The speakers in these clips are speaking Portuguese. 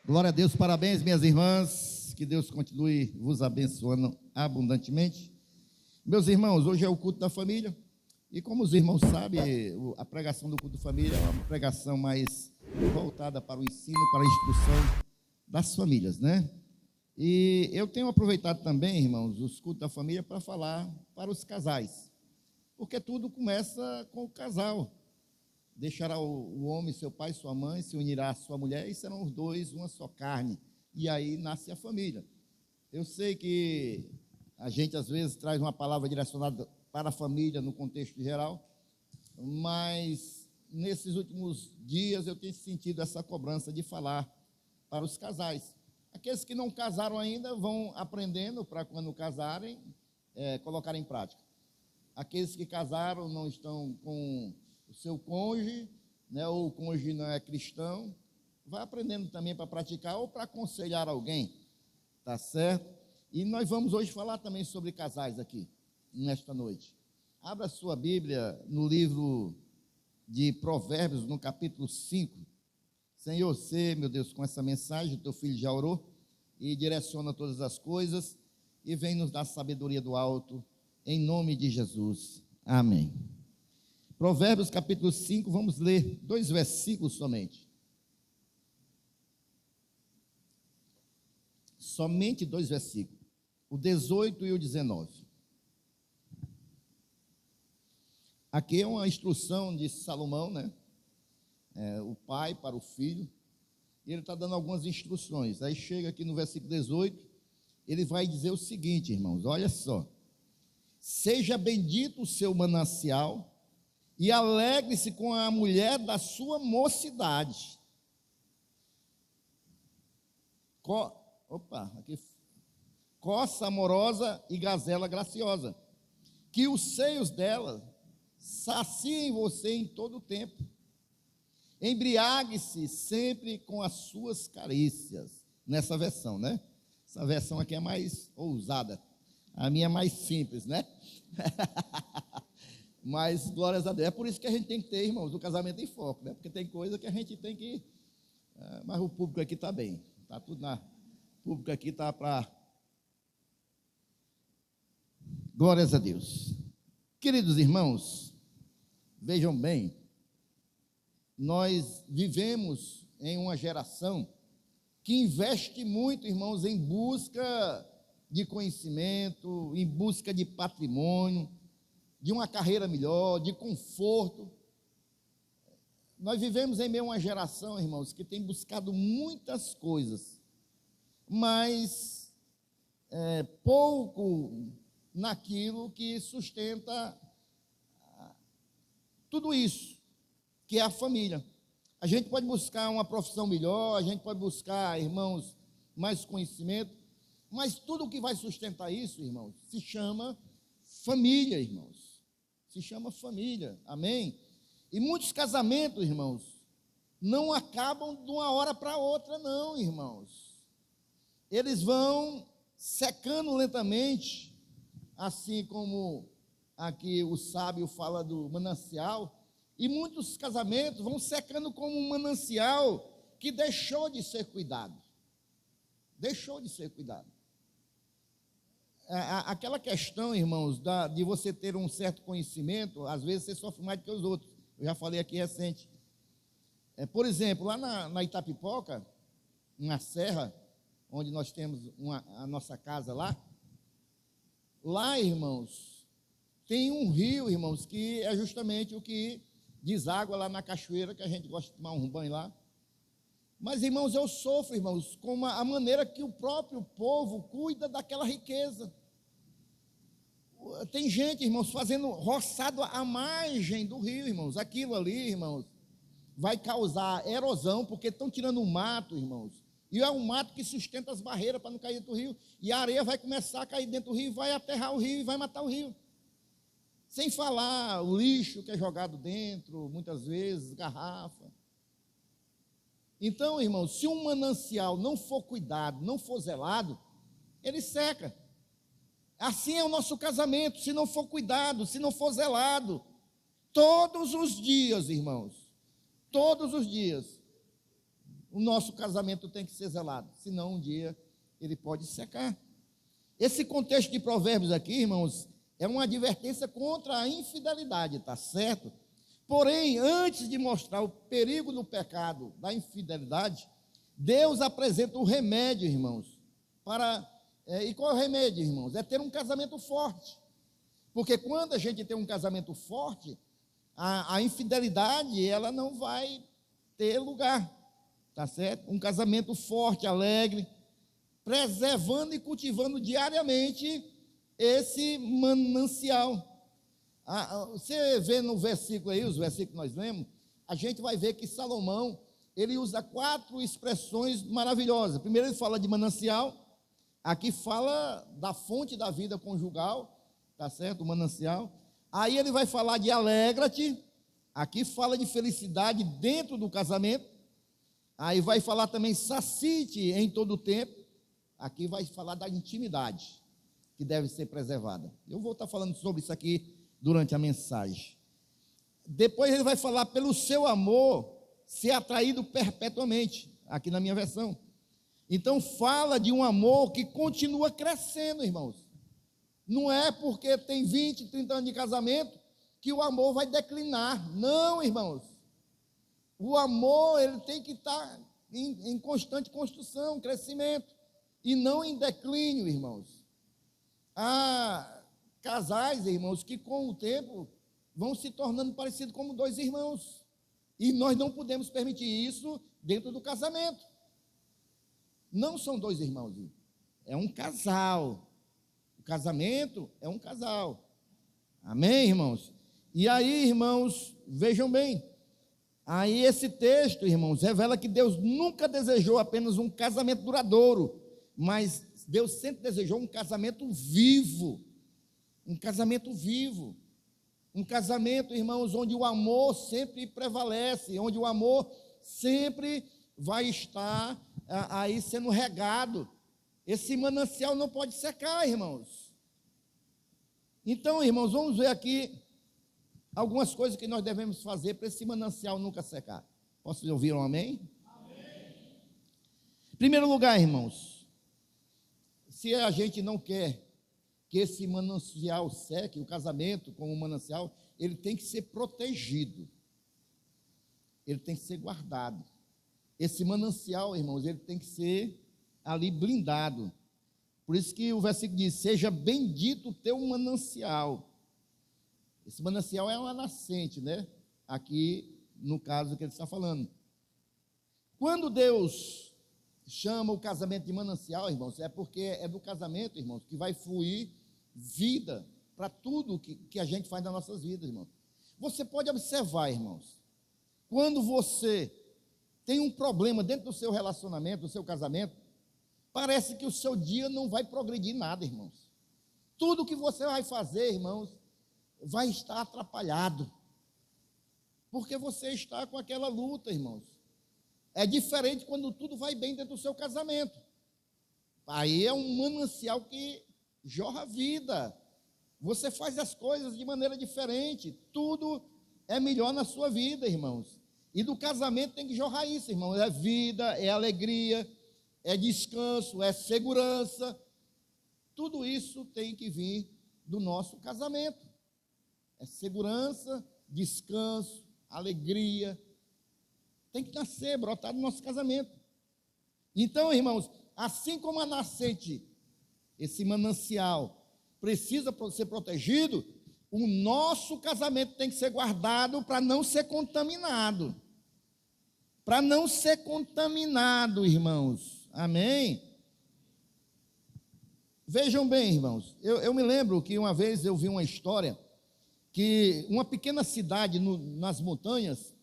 Glória a Deus, parabéns, minhas irmãs, que Deus continue vos abençoando abundantemente. Meus irmãos, hoje é o culto da família, e como os irmãos sabem, a pregação do culto da família é uma pregação mais voltada para o ensino, para a instrução das famílias, né? E eu tenho aproveitado também, irmãos, os cultos da família para falar para os casais, porque tudo começa com o casal. Deixará o homem, seu pai, sua mãe, se unirá à sua mulher, e serão os dois uma só carne. E aí nasce a família. Eu sei que a gente, às vezes, traz uma palavra direcionada para a família no contexto geral, mas nesses últimos dias eu tenho sentido essa cobrança de falar para os casais. Aqueles que não casaram ainda vão aprendendo para, quando casarem, colocar em prática. Aqueles que casaram não estão com o seu cônjuge, né, ou o cônjuge não é cristão, vai aprendendo também para praticar ou para aconselhar alguém, tá certo? E nós vamos hoje falar também sobre casais aqui, nesta noite. Abra sua Bíblia no livro de Provérbios, no capítulo 5. Senhor, você, meu Deus, com essa mensagem, o teu filho já orou, e direciona todas as coisas, e vem nos dar sabedoria do alto, em nome de Jesus. Amém. Provérbios capítulo 5, vamos ler 2 versículos somente. Somente 2 versículos, o 18 e o 19. Aqui é uma instrução de Salomão, né? O pai para o filho, e ele está dando algumas instruções. Aí chega aqui no versículo 18, ele vai dizer o seguinte, irmãos, olha só: seja bendito o seu manancial, e alegre-se com a mulher da sua mocidade. Coça amorosa e gazela graciosa, que os seios dela saciem você em todo o tempo. Embriague-se sempre com as suas carícias. Nessa versão, né? Essa versão aqui é mais ousada. A minha é mais simples, né? Mas, glórias a Deus, é por isso que a gente tem que ter, irmãos, o casamento em foco, né? Porque tem coisa que a gente tem que... mas o público aqui está bem, está tudo na... O público aqui está para... Glórias a Deus. Queridos irmãos, vejam bem, nós vivemos em uma geração que investe muito, irmãos, em busca de conhecimento, em busca de patrimônio, de uma carreira melhor, de conforto. Nós vivemos em meio a uma geração, irmãos, que tem buscado muitas coisas, mas pouco naquilo que sustenta tudo isso, que é a família. A gente pode buscar uma profissão melhor, a gente pode buscar, irmãos, mais conhecimento, mas tudo o que vai sustentar isso, irmãos, se chama família, irmãos. Se chama família, amém? E muitos casamentos, irmãos, não acabam de uma hora para outra, não, irmãos. Eles vão secando lentamente, assim como aqui o sábio fala do manancial, e muitos casamentos vão secando como um manancial que deixou de ser cuidado. Deixou de ser cuidado. Aquela questão, irmãos, de você ter um certo conhecimento, às vezes você sofre mais do que os outros. Eu já falei aqui recente. Por exemplo, lá na Itapipoca, na serra, onde nós temos a nossa casa lá, irmãos, tem um rio, irmãos, que é justamente o que deságua lá na cachoeira, que a gente gosta de tomar um banho lá. Mas, irmãos, eu sofro, irmãos, com a maneira que o próprio povo cuida daquela riqueza. Tem gente, irmãos, fazendo roçado à margem do rio, irmãos. Aquilo ali, irmãos, vai causar erosão, porque estão tirando o mato, irmãos. E é um mato que sustenta as barreiras para não cair dentro do rio. E a areia vai começar a cair dentro do rio, vai aterrar o rio e vai matar o rio. Sem falar o lixo que é jogado dentro, muitas vezes, garrafa. Então, irmãos, se um manancial não for cuidado, não for zelado, ele seca. Assim é o nosso casamento, se não for cuidado, se não for zelado. Todos os dias, irmãos, todos os dias, o nosso casamento tem que ser zelado, senão um dia ele pode secar. Esse contexto de Provérbios aqui, irmãos, é uma advertência contra a infidelidade, tá certo? Porém, antes de mostrar o perigo do pecado, da infidelidade, Deus apresenta o remédio, irmãos, e qual é o remédio, irmãos? É ter um casamento forte, porque quando a gente tem um casamento forte, a infidelidade, ela não vai ter lugar, tá certo? Um casamento forte, alegre, preservando e cultivando diariamente esse manancial. Você vê no versículo aí, os versículos que nós lemos, a gente vai ver que Salomão, ele usa 4 expressões maravilhosas. Primeiro ele fala de manancial, aqui fala da fonte da vida conjugal, tá certo? O manancial. Aí ele vai falar de alegra-te, aqui fala de felicidade dentro do casamento. Aí vai falar também sacie-te em todo o tempo, aqui vai falar da intimidade, que deve ser preservada. Eu vou estar falando sobre isso aqui durante a mensagem. Depois ele vai falar pelo seu amor ser atraído perpetuamente, aqui na minha versão. Então fala de um amor que continua crescendo, irmãos. Não é porque tem 20, 30 anos de casamento que o amor vai declinar. Não, irmãos. O amor, ele tem que estar em constante construção, crescimento, e não em declínio, irmãos. Há casais, irmãos, que com o tempo vão se tornando parecidos como 2 irmãos. E nós não podemos permitir isso dentro do casamento. Não são 2 irmãos, é um casal. O casamento é um casal. Amém, irmãos? E aí, irmãos, vejam bem. Aí esse texto, irmãos, revela que Deus nunca desejou apenas um casamento duradouro, mas Deus sempre desejou um casamento vivo. Um casamento vivo. Um casamento, irmãos, onde o amor sempre prevalece, onde o amor sempre vai estar aí sendo regado. Esse manancial não pode secar, irmãos. Então, irmãos, vamos ver aqui algumas coisas que nós devemos fazer para esse manancial nunca secar. Posso ouvir um amém? Amém. Em primeiro lugar, irmãos, se a gente não quer que esse manancial seque, o casamento como um manancial, ele tem que ser protegido. Ele tem que ser guardado. Esse manancial, irmãos, ele tem que ser ali blindado. Por isso que o versículo diz: seja bendito o teu manancial. Esse manancial é uma nascente, né? Aqui, no caso que ele está falando. Quando Deus chama o casamento de manancial, irmãos, é porque é do casamento, irmãos, que vai fluir vida para tudo que a gente faz nas nossas vidas, irmãos. Você pode observar, irmãos, quando você tem um problema dentro do seu relacionamento, do seu casamento, parece que o seu dia não vai progredir nada, irmãos. Tudo que você vai fazer, irmãos, vai estar atrapalhado, porque você está com aquela luta, irmãos. É diferente quando tudo vai bem dentro do seu casamento. Aí é um manancial que jorra vida. Você faz as coisas de maneira diferente. Tudo é melhor na sua vida, irmãos. E do casamento tem que jorrar isso, irmãos. É vida, é alegria, é descanso, é segurança. Tudo isso tem que vir do nosso casamento. É segurança, descanso, alegria. Tem que nascer, brotar no nosso casamento. Então, irmãos, assim como a nascente, esse manancial, precisa ser protegido, o nosso casamento tem que ser guardado para não ser contaminado. Para não ser contaminado, irmãos. Amém? Vejam bem, irmãos, eu me lembro que uma vez eu vi uma história que uma pequena cidade nas montanhas,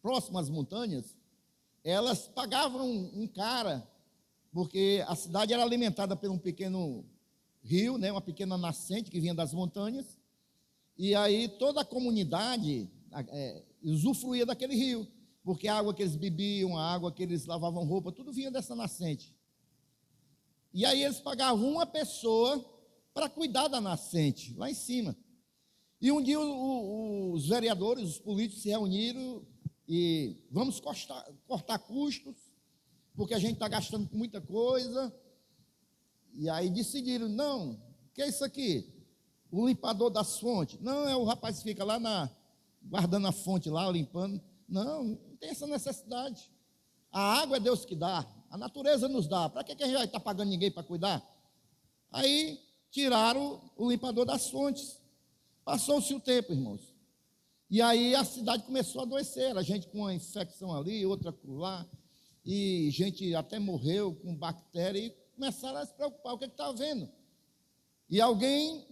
próximas às montanhas, elas pagavam um cara, porque a cidade era alimentada por um pequeno rio, né, uma pequena nascente que vinha das montanhas, e aí toda a comunidade usufruía daquele rio, porque a água que eles bebiam, a água que eles lavavam roupa, tudo vinha dessa nascente. E aí eles pagavam uma pessoa para cuidar da nascente, lá em cima. E um dia os vereadores, os políticos se reuniram e vamos cortar custos, porque a gente está gastando com muita coisa. E aí decidiram, não, o que é isso aqui? O limpador das fontes. Não, é o rapaz que fica lá guardando a fonte lá, limpando. Não tem essa necessidade. A água é Deus que dá, a natureza nos dá. Para que a gente vai estar pagando ninguém para cuidar? Aí tiraram o limpador das fontes. Passou-se o tempo, irmãos. E aí a cidade começou a adoecer. A gente com uma infecção ali, outra lá. E gente até morreu com bactéria e começaram a se preocupar. O que está havendo? E alguém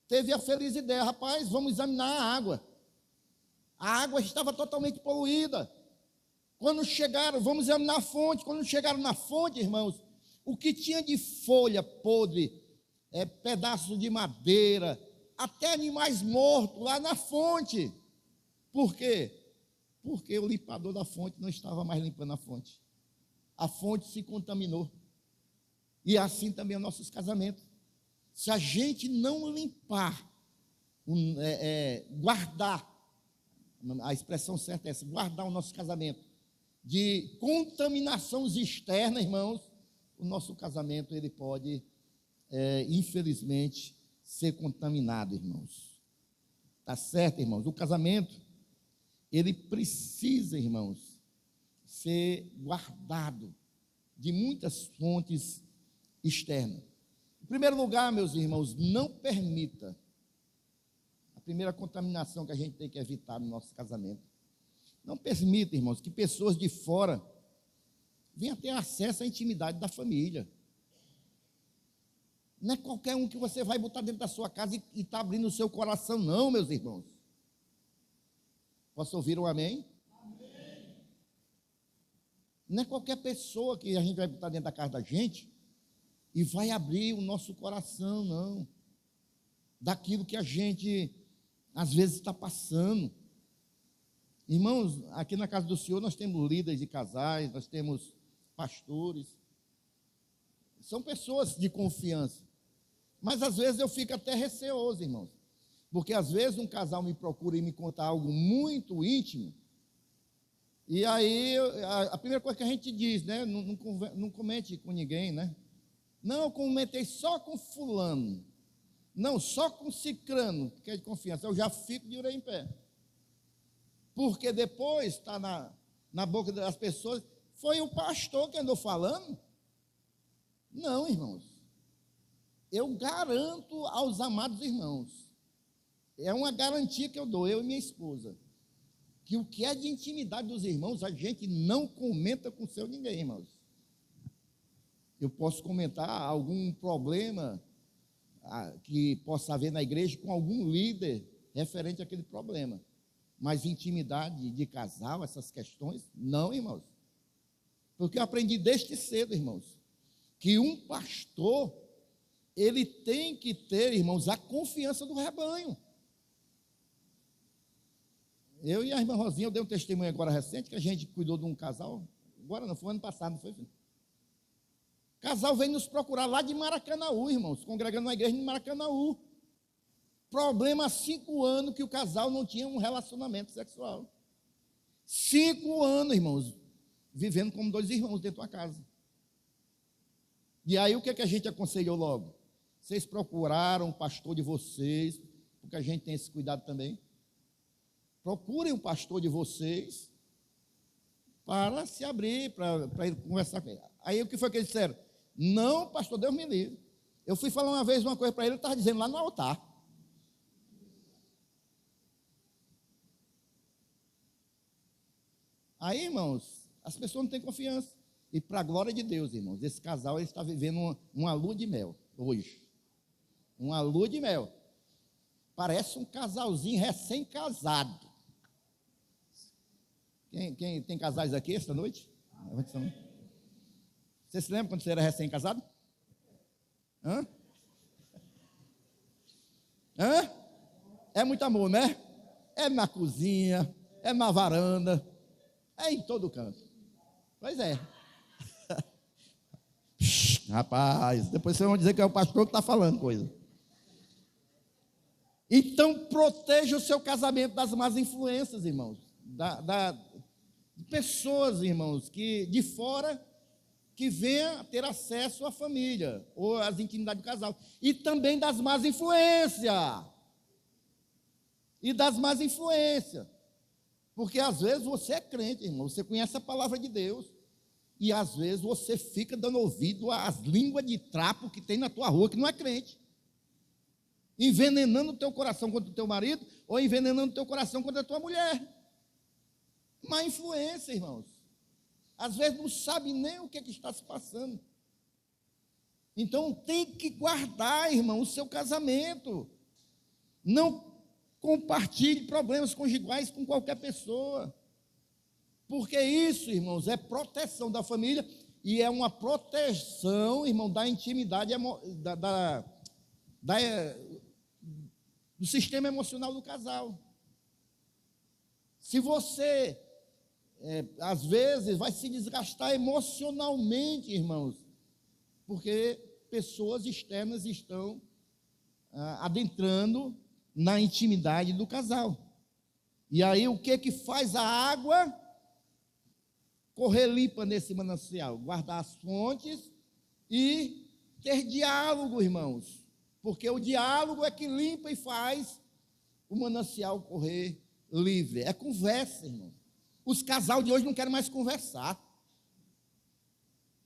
teve a feliz ideia, rapaz, vamos examinar a água. A água estava totalmente poluída. Quando chegaram, vamos examinar a fonte. Quando chegaram na fonte, irmãos, o que tinha de folha podre, pedaços de madeira, até animais mortos lá na fonte. Por quê? Porque o limpador da fonte não estava mais limpando a fonte. A fonte se contaminou. E assim também os nossos casamentos. Se a gente não limpar, guardar, a expressão certa é essa, guardar o nosso casamento de contaminações externas, irmãos, o nosso casamento ele pode, infelizmente, ser contaminado, irmãos. Tá certo, irmãos? O casamento, ele precisa, irmãos, ser guardado de muitas fontes externas. Em primeiro lugar, meus irmãos, não permita a primeira contaminação que a gente tem que evitar no nosso casamento. Não permita, irmãos, que pessoas de fora venham ter acesso à intimidade da família. Não é qualquer um que você vai botar dentro da sua casa e está abrindo o seu coração, não, meus irmãos. Posso ouvir um amém? Amém. Não é qualquer pessoa que a gente vai botar dentro da casa da gente e vai abrir o nosso coração, não. Daquilo que a gente, às vezes, está passando. Irmãos, aqui na casa do Senhor nós temos líderes de casais, nós temos pastores. São pessoas de confiança. Mas, às vezes, eu fico até receoso, irmãos. Porque, às vezes, um casal me procura e me conta algo muito íntimo. E aí, a primeira coisa que a gente diz, né? Não comente com ninguém, né? Não, eu comentei só com fulano. Não, só com cicrano, que é de confiança. Eu já fico de orelha em pé. Porque depois está na boca das pessoas, foi o pastor que andou falando? Não, irmãos. Eu garanto aos amados irmãos, é uma garantia que eu dou, eu e minha esposa, que o que é de intimidade dos irmãos, a gente não comenta com seu ninguém, irmãos. Eu posso comentar algum problema que possa haver na igreja com algum líder referente àquele problema. Mas intimidade de casal, essas questões, não, irmãos. Porque eu aprendi desde cedo, irmãos, que um pastor, ele tem que ter, irmãos, a confiança do rebanho. Eu e a irmã Rosinha, eu dei um testemunho agora recente, que a gente cuidou de um casal, agora não foi ano passado, não foi? O casal veio nos procurar lá de Maracanaú, irmãos, congregando na igreja de Maracanaú. Problema há 5 anos que o casal não tinha um relacionamento sexual. 5 anos, irmãos, vivendo como 2 irmãos dentro da casa. E aí o que a gente aconselhou logo? Vocês procuraram o pastor de vocês, porque a gente tem esse cuidado também. Procurem o pastor de vocês para se abrir, para ir conversar com ele. Aí o que foi que eles disseram? Não, pastor, Deus me livre. Eu fui falar uma vez uma coisa para ele estava dizendo lá no altar. Aí, irmãos, as pessoas não têm confiança. E para a glória de Deus, irmãos, esse casal ele está vivendo uma lua de mel hoje. Uma lua de mel. Parece um casalzinho recém-casado. Quem tem casais aqui esta noite? Você se lembra quando você era recém-casado? Hã? É muito amor, né? É na cozinha, é na varanda, é em todo canto. Pois é. Rapaz, depois vocês vão dizer que é o pastor que está falando coisa. Então, proteja o seu casamento das más influências, irmãos. De pessoas, irmãos, que de fora que venha ter acesso à família, ou às intimidades do casal. E também das más influências. E das más influências. Porque às vezes você é crente, irmão, você conhece a palavra de Deus. E às vezes você fica dando ouvido às línguas de trapo que tem na tua rua, que não é crente. Envenenando o teu coração contra o teu marido, ou envenenando o teu coração contra a tua mulher. Má influência, irmãos. Às vezes não sabe nem o que está se passando. Então tem que guardar, irmão, o seu casamento. Não compartilhe problemas conjugais com qualquer pessoa. Porque isso, irmãos, é proteção da família e é uma proteção, irmão, da intimidade, do sistema emocional do casal. Se você, às vezes, vai se desgastar emocionalmente, irmãos, porque pessoas externas estão adentrando na intimidade do casal. E aí, o que faz a água correr limpa nesse manancial? Guardar as fontes e ter diálogo, irmãos. Porque o diálogo é que limpa e faz o manancial correr livre. É conversa, irmão. Os casais de hoje não querem mais conversar.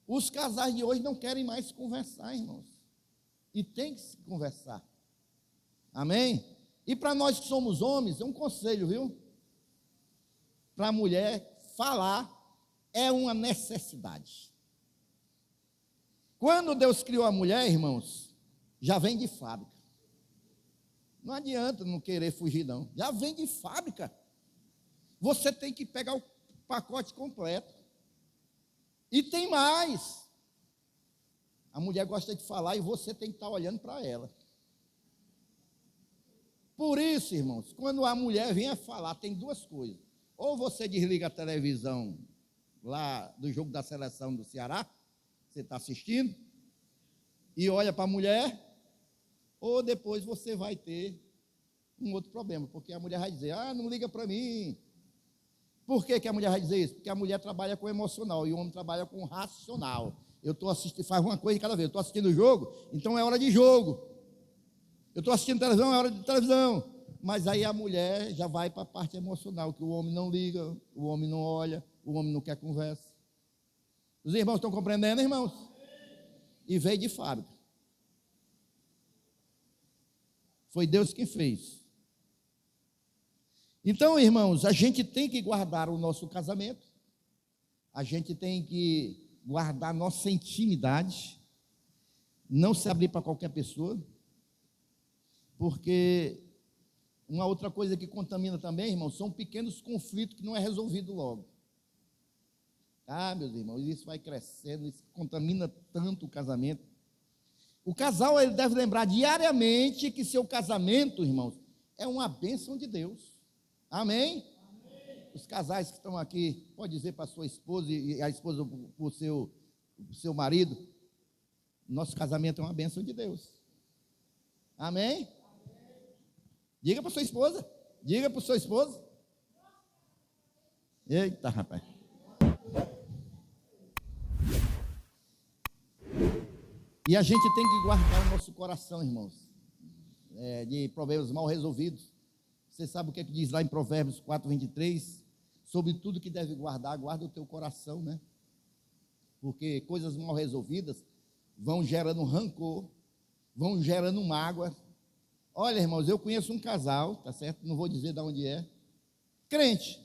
Os casais de hoje não querem mais conversar, irmãos. E tem que se conversar. Amém? E para nós que somos homens, é um conselho, viu? Para a mulher, falar é uma necessidade. Quando Deus criou a mulher, irmãos, já vem de fábrica. Não adianta não querer fugir, não. Já vem de fábrica. Você tem que pegar o pacote completo. E tem mais. A mulher gosta de falar e você tem que estar olhando para ela. Por isso, irmãos, quando a mulher vem a falar, tem duas coisas. Ou você desliga a televisão lá do jogo da seleção do Ceará, você está assistindo, e olha para a mulher, ou depois você vai ter um outro problema, porque a mulher vai dizer, não liga para mim. Por que a mulher vai dizer isso? Porque a mulher trabalha com emocional e o homem trabalha com racional. Eu estou assistindo, faz uma coisa de cada vez, eu estou assistindo o jogo, então é hora de jogo. Eu estou assistindo televisão, é hora de televisão. Mas aí a mulher já vai para a parte emocional, que o homem não liga, o homem não olha, o homem não quer conversa. Os irmãos estão compreendendo, irmãos? E veio de fábrica. Foi Deus quem fez. Então, irmãos, a gente tem que guardar o nosso casamento, a gente tem que guardar nossa intimidade, não se abrir para qualquer pessoa, porque uma outra coisa que contamina também, irmãos, são pequenos conflitos que não é resolvido logo. Meus irmãos, isso vai crescendo, isso contamina tanto o casamento. O casal, ele deve lembrar diariamente que seu casamento, irmãos, é uma bênção de Deus. Amém? Amém. Os casais que estão aqui, pode dizer para a sua esposa e a esposa para o seu marido, nosso casamento é uma bênção de Deus. Amém? Diga para sua esposa. Diga para sua esposa. Eita, rapaz. E a gente tem que guardar o nosso coração, irmãos, de problemas mal resolvidos. Você sabe o que diz lá em Provérbios 4:23? Sobre tudo que deve guardar, guarda o teu coração, né? Porque coisas mal resolvidas vão gerando rancor, vão gerando mágoa. Olha, irmãos, eu conheço um casal, tá certo? Não vou dizer de onde é. Crente.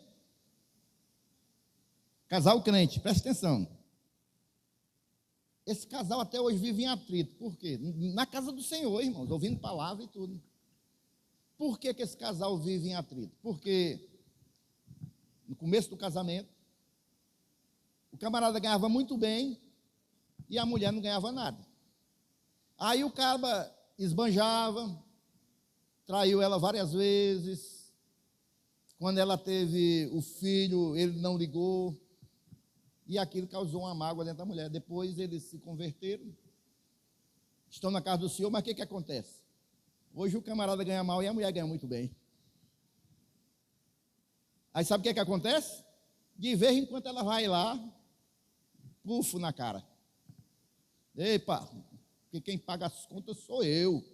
Casal crente, presta atenção. Esse casal até hoje vive em atrito. Por quê? Na casa do Senhor, irmãos, ouvindo palavra e tudo. Por que esse casal vive em atrito? Porque no começo do casamento, o camarada ganhava muito bem e a mulher não ganhava nada. Aí o cara esbanjava, traiu ela várias vezes. Quando ela teve o filho, ele não ligou. E aquilo causou uma mágoa dentro da mulher. Depois eles se converteram, estão na casa do Senhor, mas o que acontece? Hoje o camarada ganha mal e a mulher ganha muito bem. Aí sabe o que acontece? De vez em quando ela vai lá, pufo na cara. Epa, porque quem paga as contas sou eu.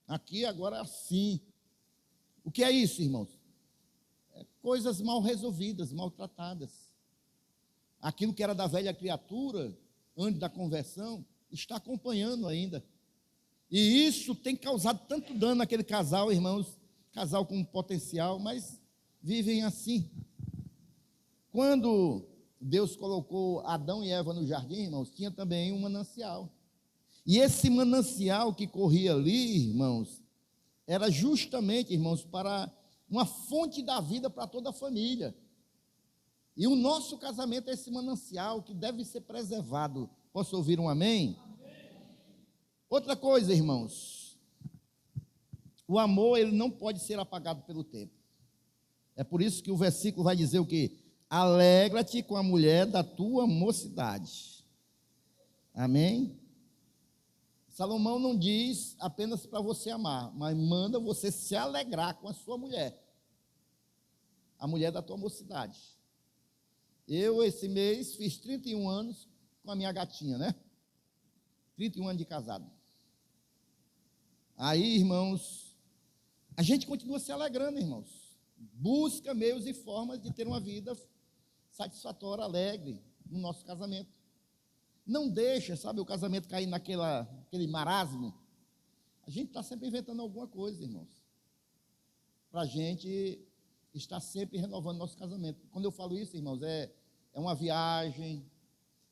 Aqui agora é assim. O que é isso, irmãos? É coisas mal resolvidas, maltratadas. Aquilo que era da velha criatura, antes da conversão, está acompanhando ainda. E isso tem causado tanto dano naquele casal, irmãos, casal com potencial, mas vivem assim. Quando Deus colocou Adão e Eva no jardim, irmãos, tinha também um manancial. E esse manancial que corria ali, irmãos, era justamente, irmãos, para uma fonte da vida para toda a família. E o nosso casamento é esse manancial que deve ser preservado. Posso ouvir um amém? Outra coisa, irmãos, o amor ele não pode ser apagado pelo tempo. É por isso que o versículo vai dizer o quê? Alegra-te com a mulher da tua mocidade. Amém? Salomão não diz apenas para você amar, mas manda você se alegrar com a sua mulher. A mulher da tua mocidade. Eu, esse mês, fiz 31 anos com a minha gatinha, né? 31 anos de casado. Aí, irmãos, a gente continua se alegrando, irmãos. Busca meios e formas de ter uma vida satisfatória, alegre no nosso casamento. Não deixa, sabe, o casamento cair naquele marasmo. A gente está sempre inventando alguma coisa, irmãos, para a gente estar sempre renovando nosso casamento. Quando eu falo isso, irmãos, é uma viagem,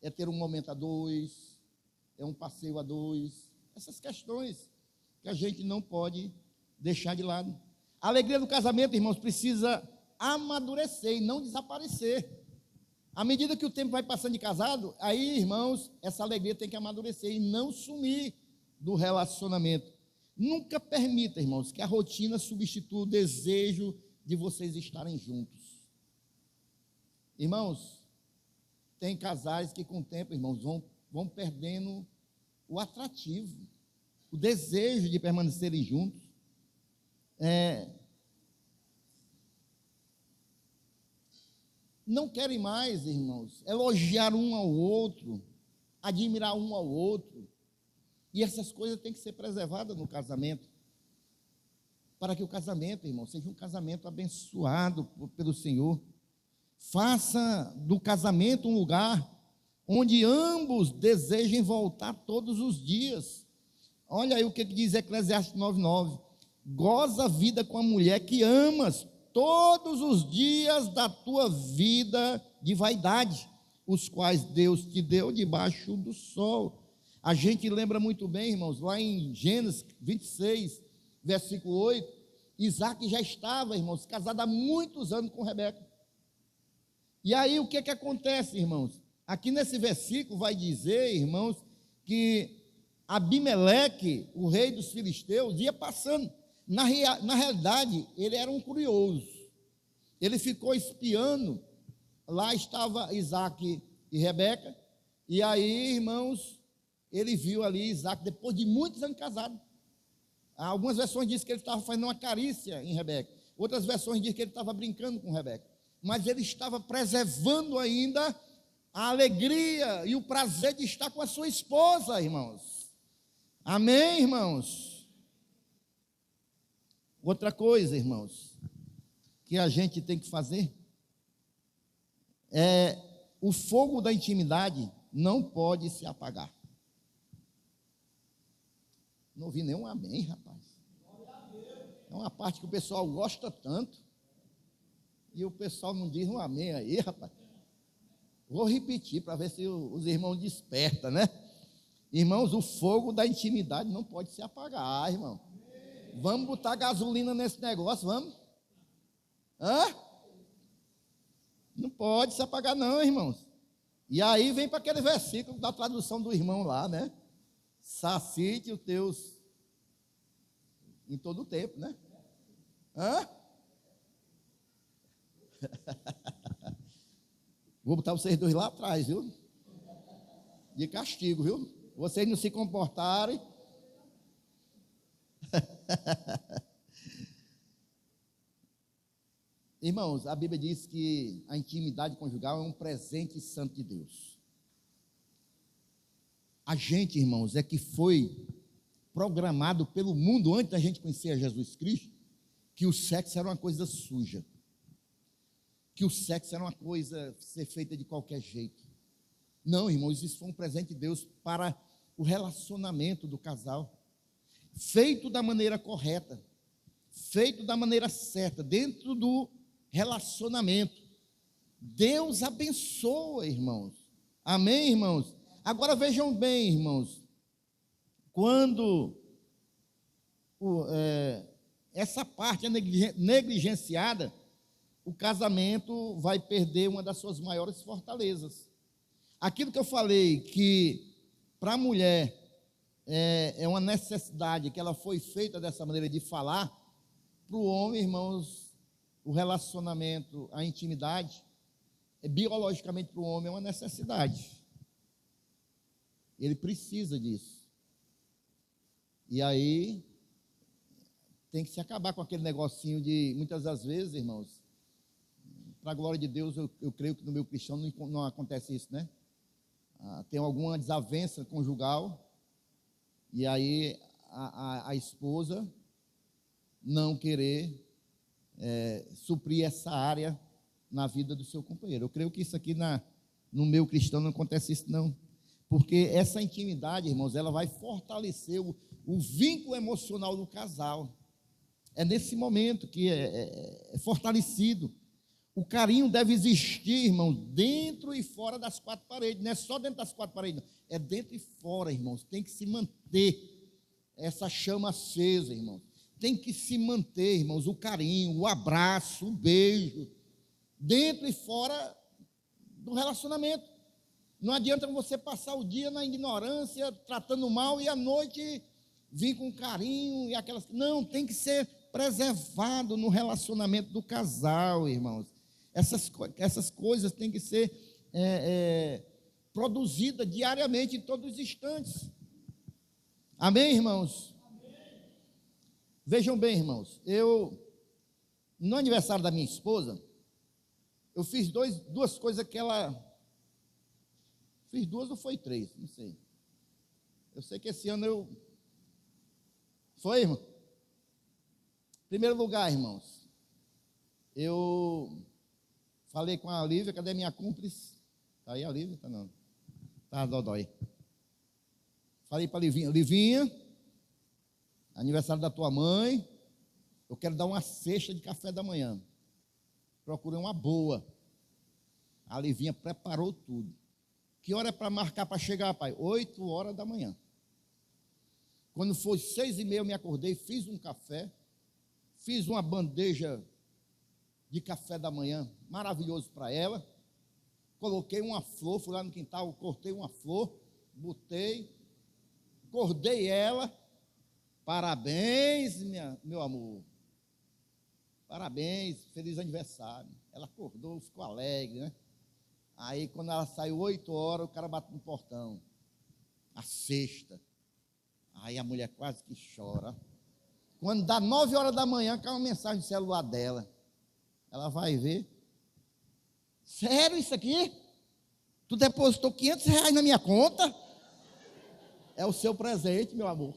é ter um momento a dois, é um passeio a dois, essas questões que a gente não pode deixar de lado. A alegria do casamento, irmãos, precisa amadurecer e não desaparecer. À medida que o tempo vai passando de casado, aí, irmãos, essa alegria tem que amadurecer e não sumir do relacionamento. Nunca permita, irmãos, que a rotina substitua o desejo de vocês estarem juntos. Irmãos, tem casais que com o tempo, irmãos, vão perdendo o atrativo, o desejo de permanecerem juntos. Não querem mais, irmãos, elogiar um ao outro, admirar um ao outro. E essas coisas têm que ser preservadas no casamento, para que o casamento, irmão, seja um casamento abençoado pelo Senhor. Faça do casamento um lugar onde ambos desejem voltar todos os dias. Olha aí o que diz Eclesiastes 9:9. Goza a vida com a mulher que amas todos os dias da tua vida de vaidade, os quais Deus te deu debaixo do sol. A gente lembra muito bem, irmãos, lá em Gênesis 26, versículo 8, Isaac já estava, irmãos, casado há muitos anos com Rebeca. E aí o que acontece, irmãos? Aqui nesse versículo vai dizer, irmãos, que Abimeleque, o rei dos filisteus, ia passando. Na realidade, ele era um curioso. Ele ficou espiando. Lá estava Isaac e Rebeca. E aí, irmãos, ele viu ali Isaac, depois de muitos anos casado. Algumas versões dizem que ele estava fazendo uma carícia em Rebeca. Outras versões dizem que ele estava brincando com Rebeca. Mas ele estava preservando ainda a alegria e o prazer de estar com a sua esposa, irmãos. Amém, irmãos? Outra coisa, irmãos, que a gente tem que fazer é o fogo da intimidade não pode se apagar. Não ouvi nenhum amém, rapaz. É uma parte que o pessoal gosta tanto e o pessoal não diz um amém aí, rapaz. Vou repetir para ver se os irmãos despertam, né? Irmãos, o fogo da intimidade não pode se apagar, irmão. Vamos botar gasolina nesse negócio, vamos? Hã? Não pode se apagar não, irmãos. E aí vem para aquele versículo da tradução do irmão lá, né? Sacite os teus em todo o tempo, né? Hã? Vou botar vocês dois lá atrás, viu? De castigo, viu? Vocês não se comportarem. Irmãos, a Bíblia diz que a intimidade conjugal é um presente santo de Deus. A gente, irmãos, é que foi programado pelo mundo, antes da gente conhecer a Jesus Cristo, que o sexo era uma coisa suja, que o sexo era uma coisa ser feita de qualquer jeito. Não, irmãos, isso foi um presente de Deus para o relacionamento do casal, feito da maneira correta, feito da maneira certa, dentro do relacionamento. Deus abençoa, irmãos. Amém, irmãos? Agora vejam bem, irmãos, quando essa parte é negligenciada, o casamento vai perder uma das suas maiores fortalezas. Aquilo que eu falei, que para a mulher é uma necessidade, que ela foi feita dessa maneira de falar, para o homem, irmãos, o relacionamento, a intimidade, biologicamente para o homem é uma necessidade. Ele precisa disso. E aí, tem que se acabar com aquele negocinho de, muitas das vezes, irmãos, para a glória de Deus, eu creio que no meu cristão não acontece isso, né? Tem alguma desavença conjugal, e aí a esposa não querer suprir essa área na vida do seu companheiro. Eu creio que isso aqui no meu cristão não acontece isso, não. Porque essa intimidade, irmãos, ela vai fortalecer o vínculo emocional do casal. É nesse momento que é fortalecido. O carinho deve existir, irmãos, dentro e fora das quatro paredes. Não é só dentro das quatro paredes, não. É dentro e fora, irmãos. Tem que se manter essa chama acesa, irmãos. Tem que se manter, irmãos, o carinho, o abraço, o beijo, dentro e fora do relacionamento. Não adianta você passar o dia na ignorância, tratando mal, e à noite vir com carinho e aquelas... Não, tem que ser preservado no relacionamento do casal, irmãos. Essas coisas têm que ser produzidas diariamente, em todos os instantes. Amém, irmãos? Amém. Vejam bem, irmãos, no aniversário da minha esposa, eu fiz duas coisas que ela... Fiz duas ou foi três, não sei. Eu sei que esse ano eu... Foi, irmão? Em primeiro lugar, irmãos, eu falei com a Lívia, cadê minha cúmplice? Está aí a Lívia? Está não. Está a Dodói. Falei para a Livinha, Livinha, aniversário da tua mãe, eu quero dar uma cesta de café da manhã. Procurei uma boa. A Livinha preparou tudo. Que hora é para marcar para chegar, pai? 8 horas da manhã. Quando foi 6h30, eu me acordei, fiz um café, fiz uma bandeja de café da manhã, maravilhoso para ela. Coloquei uma flor, fui lá no quintal, cortei uma flor, botei, acordei ela. Parabéns, meu amor. Parabéns, feliz aniversário. Ela acordou, ficou alegre, né? Aí, quando ela saiu 8 horas, o cara bate no portão. A sexta. Aí a mulher quase que chora. Quando dá 9 horas da manhã, cai uma mensagem no celular dela. Ela vai ver. Sério isso aqui? Tu depositou R$ 500 na minha conta? É o seu presente, meu amor.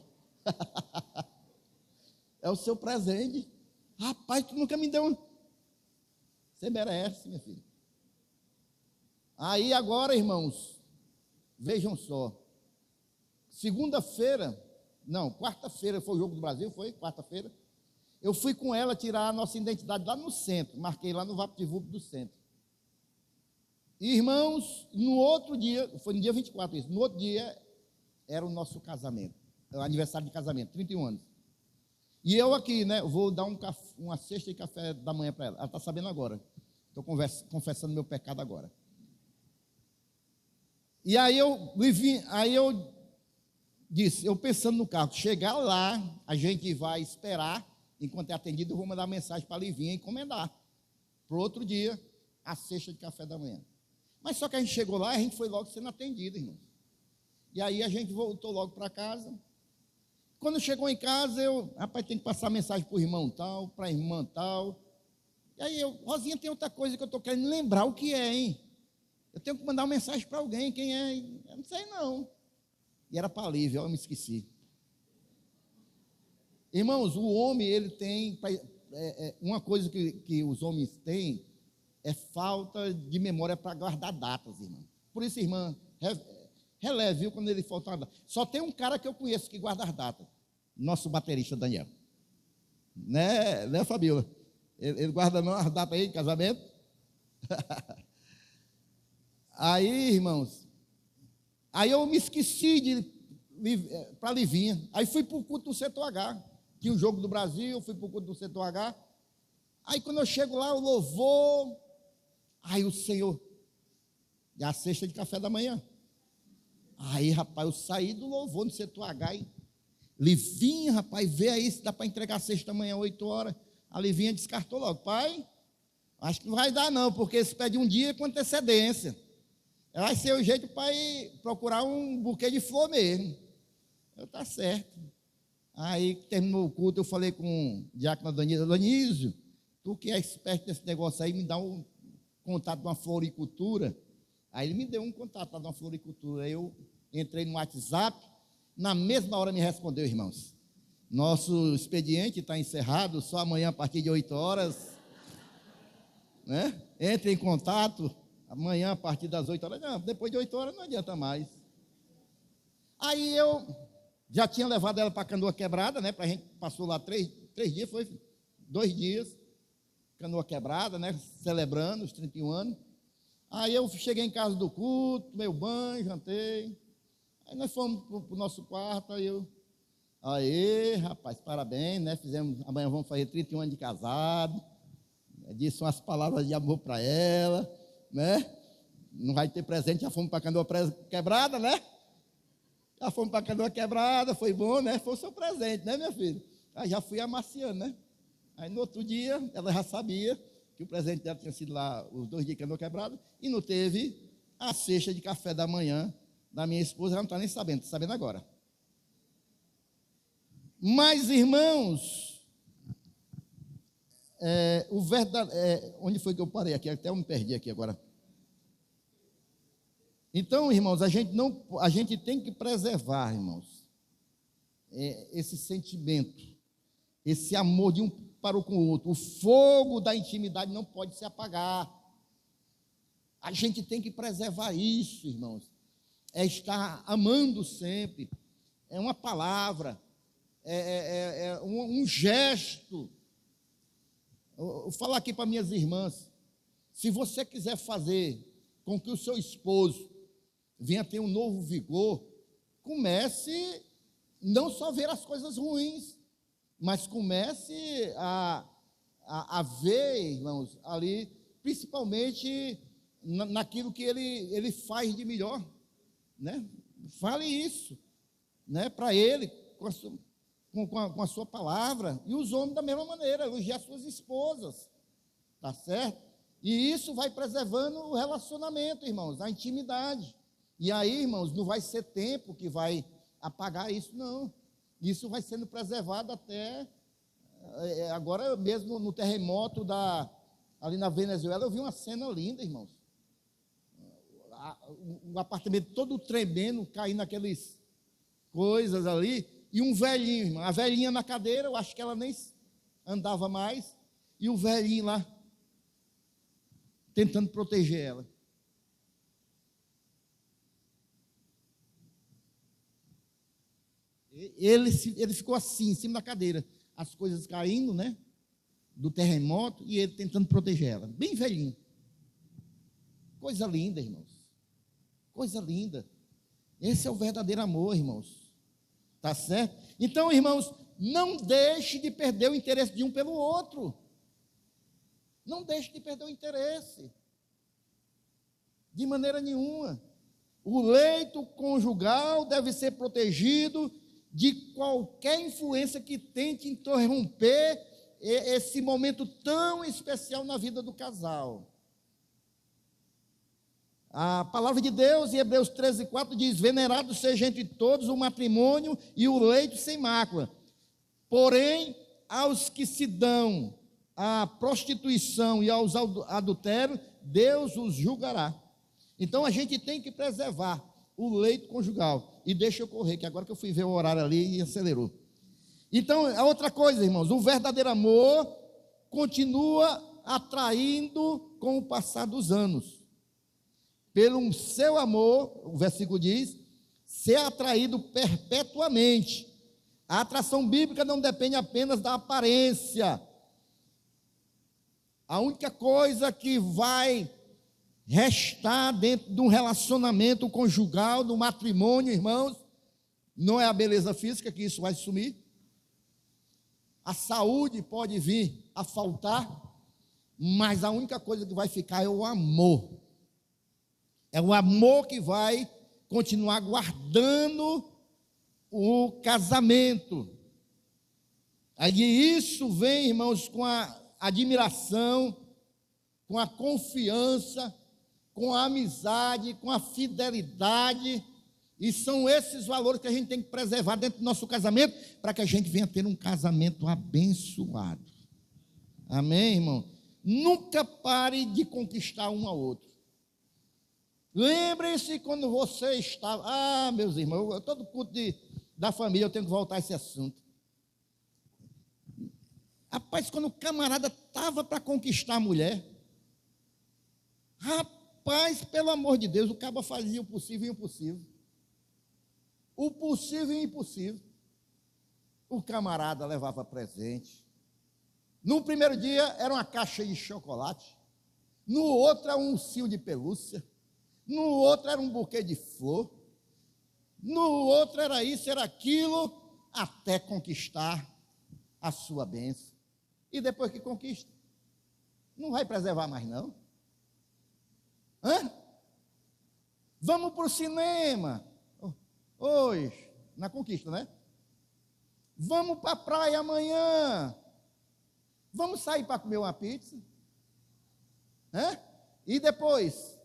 É o seu presente. Rapaz, tu nunca me deu um... Você merece, minha filha. Aí agora, irmãos, vejam só. Quarta-feira foi o Jogo do Brasil, foi? Quarta-feira. Eu fui com ela tirar a nossa identidade lá no centro. Marquei lá no VaptVup do centro. Irmãos, no outro dia, foi no dia 24 isso, no outro dia era o nosso casamento, o aniversário de casamento, 31 anos. E eu aqui, né, vou dar uma cesta de café da manhã para ela. Ela está sabendo agora. Estou confessando meu pecado agora. E aí eu disse, eu pensando no carro, chegar lá, a gente vai esperar, enquanto é atendido, eu vou mandar mensagem para a Livinha encomendar. Para o outro dia, a cesta de café da manhã. Mas só que a gente chegou lá, a gente foi logo sendo atendido, irmãos. E aí a gente voltou logo para casa. Quando chegou em casa, rapaz, tem que passar mensagem para o irmão tal, para a irmã tal. E aí Rosinha, tem outra coisa que eu estou querendo lembrar o que é, hein? Eu tenho que mandar uma mensagem para alguém, quem é? Eu não sei não. E era para Lívia, eu me esqueci. Irmãos, o homem, ele tem, uma coisa que os homens têm, é falta de memória para guardar datas, irmão. Por isso, irmã, releve, viu, quando ele falta uma data. Só tem um cara que eu conheço que guarda as datas, nosso baterista Daniel. Né, Fabiola? Ele guarda não as datas aí de casamento? Aí, irmãos, aí eu me esqueci para Livinha. Aí fui para o culto do setor H. Tinha um jogo do Brasil, fui para o culto do setor H. Aí quando eu chego lá, o louvor, aí o Senhor, e a cesta de café da manhã. Aí, rapaz, eu saí do louvor no setor H e Livinha, rapaz, vê aí se dá para entregar a cesta amanhã, 8 horas. A Livinha descartou logo. Pai, acho que não vai dar não, porque se pede um dia com antecedência. Vai ser o jeito para ir procurar um buquê de flor mesmo. Eu, tá certo. Aí, terminou o culto, eu falei com o diácono Donísio, tu que é esperto nesse negócio aí, me dá um contato de uma floricultura. Aí ele me deu um contato de uma floricultura. Aí eu entrei no WhatsApp, na mesma hora me respondeu, irmãos. Nosso expediente está encerrado, só amanhã a partir de 8 horas. Né? Entre em contato, amanhã a partir das 8 horas. Não, depois de 8 horas não adianta mais. Aí eu já tinha levado ela para a Canoa Quebrada, né? A gente passou lá 3 dias, foi 2 dias, Canoa Quebrada, né? Celebrando os 31 anos. Aí eu cheguei em casa do culto, tomei o banho, jantei. Aí nós fomos para o nosso quarto, aí, rapaz, parabéns, né? Amanhã vamos fazer 31 anos de casado. Disse umas palavras de amor para ela, né? Não vai ter presente, já fomos para a Canoa Quebrada, né? Já fomos para a Canoa Quebrada, foi bom, né? Foi o seu presente, né, minha filha? Aí já fui amaciando, né? Aí no outro dia, ela já sabia que o presente dela tinha sido lá os 2 dias de Canoa Quebrada, e não teve a cesta de café da manhã da minha esposa, ela não está nem sabendo, está sabendo agora. Mas, irmãos, onde foi que eu parei aqui? Até eu me perdi aqui agora. Então, irmãos, a gente tem que preservar, irmãos, esse sentimento, esse amor de um para com o outro. O fogo da intimidade não pode se apagar. A gente tem que preservar isso, irmãos. É estar amando sempre. É uma palavra, um gesto. Eu vou falar aqui para minhas irmãs. Se você quiser fazer com que o seu esposo venha ter um novo vigor, comece não só ver as coisas ruins, mas comece a ver, irmãos, ali, principalmente naquilo que ele faz de melhor, né? Fale isso, né, para ele, com a sua palavra, e os homens da mesma maneira, elogiar as suas esposas, tá certo? E isso vai preservando o relacionamento, irmãos, a intimidade. E aí, irmãos, não vai ser tempo que vai apagar isso, não. Isso vai sendo preservado até agora mesmo no terremoto ali na Venezuela, eu vi uma cena linda, irmãos. O apartamento todo tremendo, caindo naquelas coisas ali, e um velhinho, irmão, a velhinha na cadeira, eu acho que ela nem andava mais, e o velhinho lá, tentando proteger ela. Ele ficou assim, em cima da cadeira, as coisas caindo, né, do terremoto, e ele tentando proteger ela, bem velhinho. Coisa linda, irmãos, coisa linda. Esse é o verdadeiro amor, irmãos, tá certo? Então, irmãos, não deixe de perder o interesse de um pelo outro, não deixe de perder o interesse, de maneira nenhuma. O leito conjugal deve ser protegido de qualquer influência que tente interromper esse momento tão especial na vida do casal. A palavra de Deus, em Hebreus 13:4, diz: venerado seja entre todos o matrimônio e o leito sem mácula. Porém, aos que se dão à prostituição e aos adultérios, Deus os julgará. Então, a gente tem que preservar o leito conjugal. e deixa eu correr, que agora que eu fui ver o horário ali e acelerou. Então, a outra coisa, irmãos, o verdadeiro amor continua atraindo com o passar dos anos. Pelo seu amor, o versículo diz, ser atraído perpetuamente. A atração bíblica não depende apenas da aparência. A única coisa que vai restar dentro de um relacionamento conjugal, do matrimônio, irmãos, não é a beleza física, que isso vai sumir. A saúde pode vir a faltar, mas a única coisa que vai ficar é o amor. É o amor que vai continuar guardando o casamento. Aí isso vem, irmãos, com a admiração, com a confiança, com a amizade, com a fidelidade, e são esses valores que a gente tem que preservar dentro do nosso casamento, para que a gente venha ter um casamento abençoado. Amém, irmão? Nunca pare de conquistar um ao outro. Lembre-se quando você estava... meus irmãos, todo culto da família eu tenho que voltar a esse assunto. Rapaz, quando o camarada estava para conquistar a mulher, rapaz, pelo amor de Deus, o caba fazia o possível e o impossível. O possível e o impossível. O camarada levava presente. No primeiro dia era uma caixa de chocolate. No outro era um cio de pelúcia. No outro era um buquê de flor. No outro era isso, era aquilo, até conquistar a sua bênção. E depois que conquista, não vai preservar mais não. Hã? Vamos para o cinema. Hoje, na conquista, né? Vamos para a praia amanhã. Vamos sair para comer uma pizza. Hã? E depois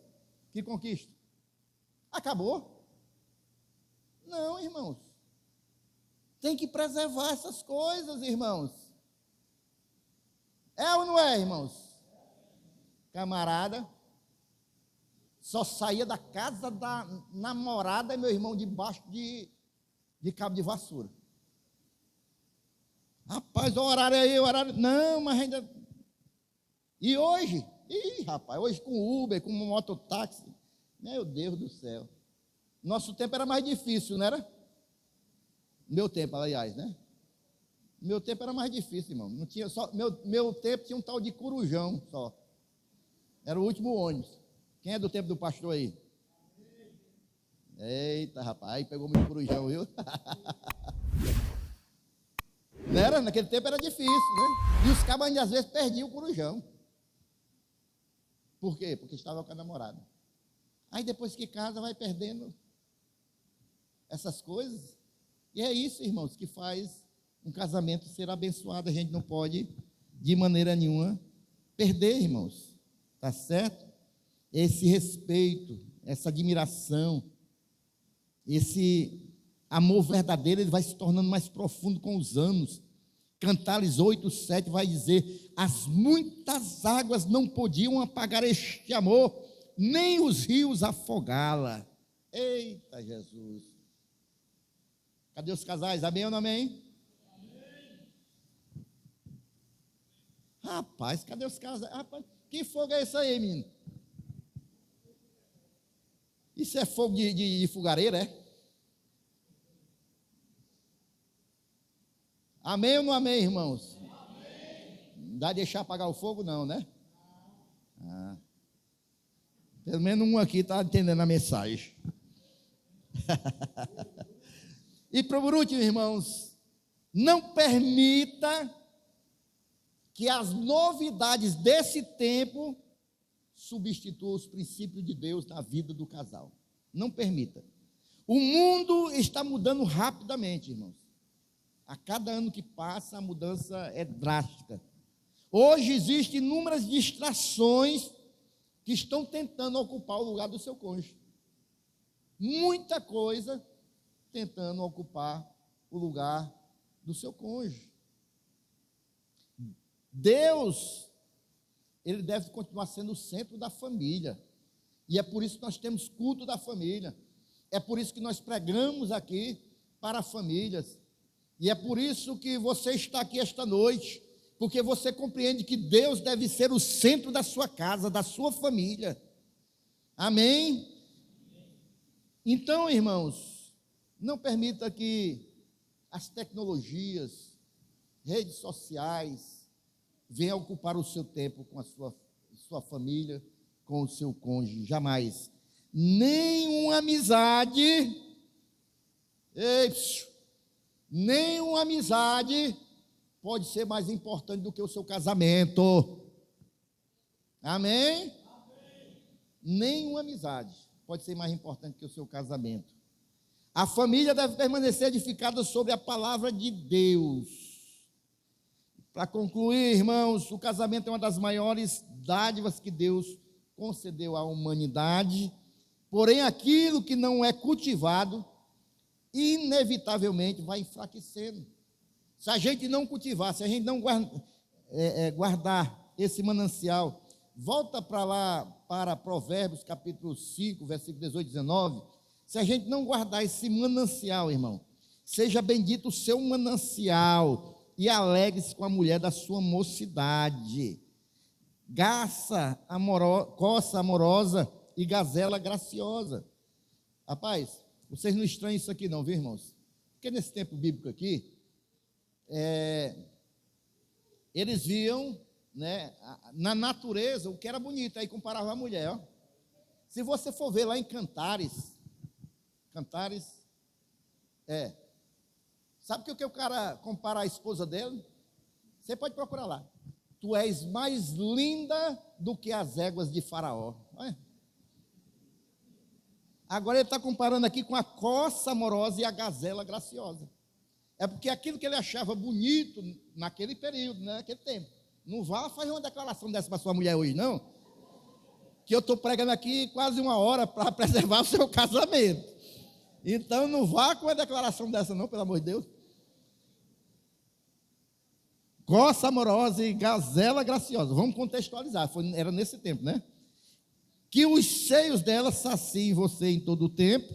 que conquista? Acabou? Não, irmãos. Tem que preservar essas coisas, irmãos. É ou não é, irmãos? Camarada só saía da casa da namorada, meu irmão, debaixo de cabo de vassoura. Rapaz, o horário aí, o horário... Não, mas ainda... E hoje? Ih, rapaz, hoje com Uber, com mototáxi. Meu Deus do céu. Nosso tempo era mais difícil, não era? Meu tempo, aliás, né? Meu tempo era mais difícil, irmão. Não tinha só... Meu tempo tinha um tal de corujão só. Era o último ônibus. Quem é do tempo do pastor aí? Eita, rapaz, aí pegou muito corujão, viu? Não era? Naquele tempo era difícil, né? E os cabos às vezes perdiam o corujão. Por quê? Porque estava com a namorada. Aí depois que casa vai perdendo essas coisas. E é isso, irmãos, que faz um casamento ser abençoado. A gente não pode, de maneira nenhuma, perder, irmãos. Tá certo? Esse respeito, essa admiração, esse amor verdadeiro, ele vai se tornando mais profundo com os anos. Cantares 8:7 vai dizer: as muitas águas não podiam apagar este amor, nem os rios afogá-la. Eita, Jesus! Cadê os casais? Amém ou não amém? Amém. Rapaz, cadê os casais? Rapaz, que fogo é esse aí, menino? Isso é fogo de fogareira, é? Amém ou não amém, irmãos? Amém. Não dá de deixar apagar o fogo, não, né? Ah. Pelo menos um aqui está entendendo a mensagem. E por último, irmãos, não permita que as novidades desse tempo substituam os princípios de Deus na vida do casal. Não permita. O mundo está mudando rapidamente, irmãos. A cada ano que passa, a mudança é drástica. Hoje existem inúmeras distrações que estão tentando ocupar o lugar do seu cônjuge. Muita coisa tentando ocupar o lugar do seu cônjuge. Deus, ele deve continuar sendo o centro da família. E é por isso que nós temos culto da família. É por isso que nós pregamos aqui para famílias. E é por isso que você está aqui esta noite, porque você compreende que Deus deve ser o centro da sua casa, da sua família. Amém? Então, irmãos, não permita que as tecnologias, redes sociais, venham ocupar o seu tempo com a sua família, com o seu cônjuge, jamais. Nenhuma amizade, nenhuma amizade pode ser mais importante do que o seu casamento. Amém? Nenhuma amizade pode ser mais importante que o seu casamento. A família deve permanecer edificada sobre a palavra de Deus. Para concluir, irmãos, o casamento é uma das maiores dádivas que Deus concedeu à humanidade. Porém, aquilo que não é cultivado, inevitavelmente vai enfraquecendo. Se a gente não cultivar, se a gente não guardar esse manancial, volta para lá, para Provérbios, capítulo 5, versículo 18 e 19. Se a gente não guardar esse manancial, irmão, seja bendito o seu manancial e alegre-se com a mulher da sua mocidade. Coça amorosa e gazela graciosa. Rapaz, vocês não estranham isso aqui não, viu, irmãos? Porque nesse tempo bíblico aqui, eles viam, né, na natureza o que era bonito, aí comparavam a mulher, ó. Se você for ver lá em Cantares, sabe o que o cara compara a esposa dele? Você pode procurar lá. Tu és mais linda do que as éguas de Faraó. Olha. Agora ele está comparando aqui com a coça amorosa e a gazela graciosa. É porque aquilo que ele achava bonito naquele período, naquele tempo. Não vá fazer uma declaração dessa para sua mulher hoje, não. Que eu estou pregando aqui quase 1 hora para preservar o seu casamento. Então não vá com uma declaração dessa, não, pelo amor de Deus. Coça amorosa e gazela graciosa. Vamos contextualizar, era nesse tempo, né? Que os seios dela saciem você em todo o tempo,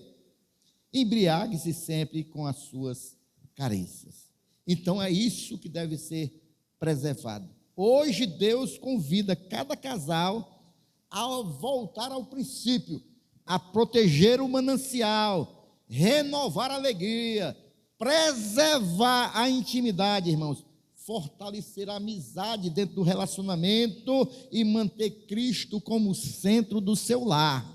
embriague-se sempre com as suas carícias. Então é isso que deve ser preservado. Hoje Deus convida cada casal a voltar ao princípio, a proteger o manancial, renovar a alegria, preservar a intimidade, irmãos, fortalecer a amizade dentro do relacionamento e manter Cristo como centro do seu lar.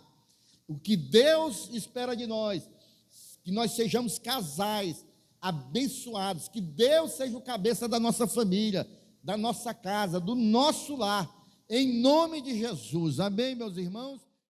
O que Deus espera de nós, que nós sejamos casais abençoados, que Deus seja o cabeça da nossa família, da nossa casa, do nosso lar, em nome de Jesus. Amém, meus irmãos?